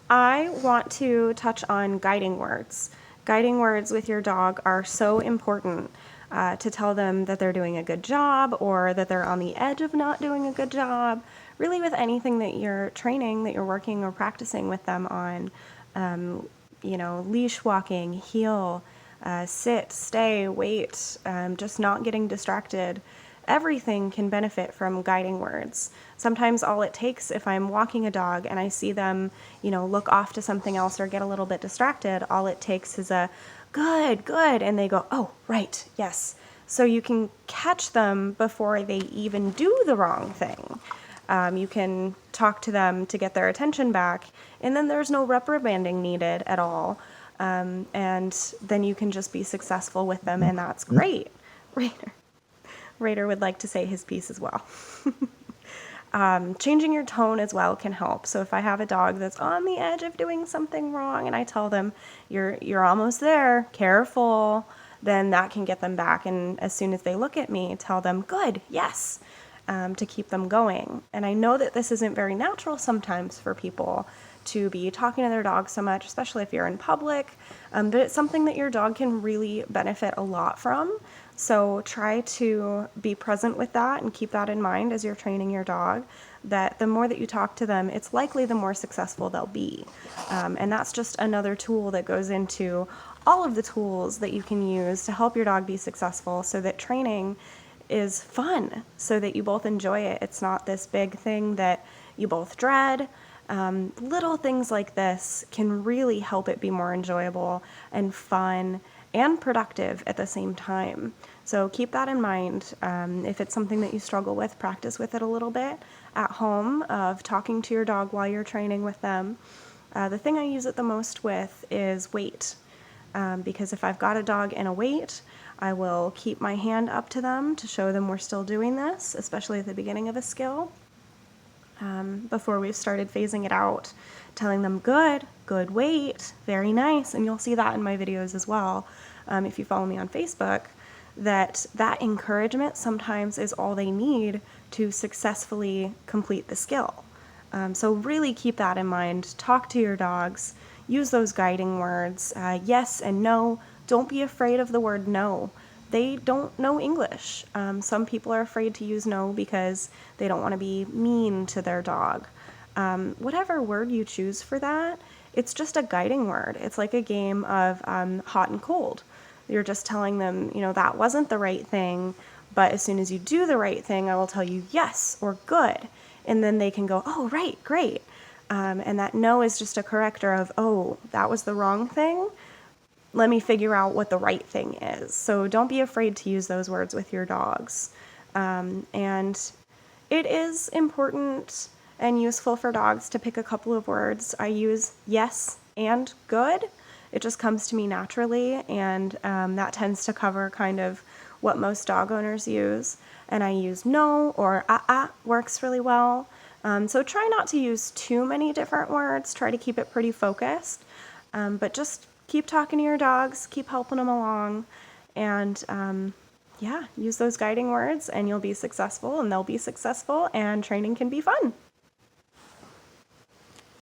I want to touch on guiding words. Guiding words with your dog are so important to tell them that they're doing a good job or that they're on the edge of not doing a good job. Really, with anything that you're training, that you're working or practicing with them on, leash walking, heel, sit, stay, wait, just not getting distracted. Everything can benefit from guiding words. Sometimes all it takes, if I'm walking a dog and I see them, look off to something else or get a little bit distracted, all it takes is a good, good, and they go, oh, right, yes. So you can catch them before they even do the wrong thing. You can talk to them to get their attention back, and then there's no reprimanding needed at all. And then you can just be successful with them, and that's great. Raider would like to say his piece as well. Changing your tone as well can help. So if I have a dog that's on the edge of doing something wrong and I tell them, you're almost there, careful, then that can get them back. And as soon as they look at me, tell them, good, yes, to keep them going. And I know that this isn't very natural sometimes for people to be talking to their dog so much, especially if you're in public, but it's something that your dog can really benefit a lot from. So try to be present with that and keep that in mind as you're training your dog, that the more that you talk to them, it's likely the more successful they'll be. And that's just another tool that goes into all of the tools that you can use to help your dog be successful, so that training is fun, so that you both enjoy it. It's not this big thing that you both dread. Little things like this can really help it be more enjoyable and fun and productive at the same time. So keep that in mind. If it's something that you struggle with, practice with it a little bit at home, of talking to your dog while you're training with them. The thing I use it the most with is wait, because if I've got a dog in a wait, I will keep my hand up to them to show them we're still doing this, especially at the beginning of a skill. Before we've started phasing it out, telling them good, good wait, very nice, and you'll see that in my videos as well, if you follow me on Facebook, that encouragement sometimes is all they need to successfully complete the skill. So really keep that in mind. Talk to your dogs, use those guiding words, yes and no. Don't be afraid of the word no. They don't know English. Some people are afraid to use no because they don't want to be mean to their dog. Whatever word you choose for that, it's just a guiding word. It's like a game of hot and cold. You're just telling them, that wasn't the right thing, but as soon as you do the right thing, I will tell you yes or good. And then they can go, oh, right, great. And that no is just a corrector of, oh, that was the wrong thing. Let me figure out what the right thing is. So don't be afraid to use those words with your dogs. And it is important and useful for dogs to pick a couple of words. I use yes and good. It just comes to me naturally, and that tends to cover kind of what most dog owners use. And I use no or works really well. So try not to use too many different words. Try to keep it pretty focused. But just keep talking to your dogs, keep helping them along, and use those guiding words and you'll be successful and they'll be successful and training can be fun.